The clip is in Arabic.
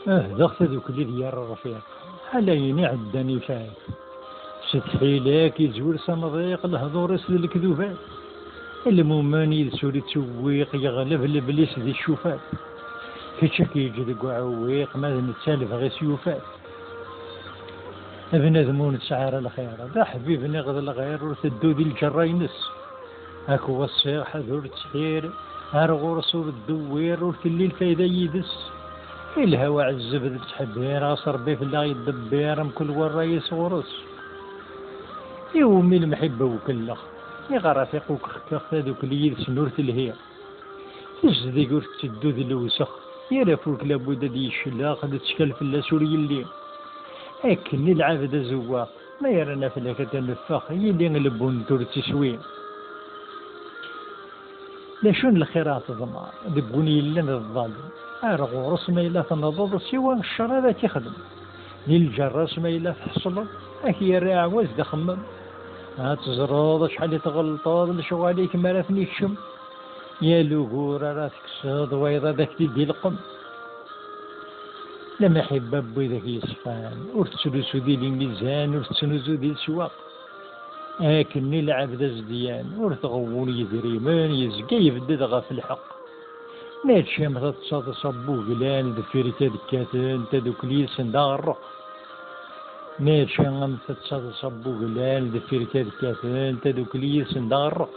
ضغط ذوك اللي ديال الرفيق حاليني عداني وشايف شتحيلك يزور صمضيق الهضور اسد الكذوبات المومن يسوري تسويق يغلب الابليس ذي الشوفات كيتشك يجد عويق ماذا نتسالف غير سيوفات بنادمون تسعار الخير ذا حبيبني غد الغير وتدو ذي الجراينس هاكو الصيغ حذور تسحير هارغور صور الدوير وتلي الفايدة يدس الهوى عالزبد تحبير اصر بيه في الله يدبير كل والرئيس غرس يومي المحبة وكلخ يغرى فيقوك خكاخ ذوك اللي يدسنور تلهير تجدي قرت تدو ذي الوسخ يرافوك لابد ذي الشلاق ذي تشكل في الله سوري اللي أكني العبد زواق ما يرانا فلاك تنفخ يلي نلبون دور تسوين لا شون الخيرات ضمار دبوني لنا الظالم أرغو رسمي إلا تنضض سوى الشر هذا تخدم للجراس ما إلا تحصل أكي الراع وزد خمم تزراد شحال تغلطاد لشغاليك ما رافني الشم يا لوغور راه تكسد ويضا ذاك تدي القم لما حب بوي ذاك يصفان ورتسلسو ذي الميزان ورتسنوزو ذي السواق أكني العبد زديان ورتغول يذريمان يزكى يبدد غا في الحق ماشي متى تصابو قلان دفير تدكاتن تدوك ليسن دا الرق ماشي متى تصابو قلان دفير تدكاتن تدوك ليسن دا الرق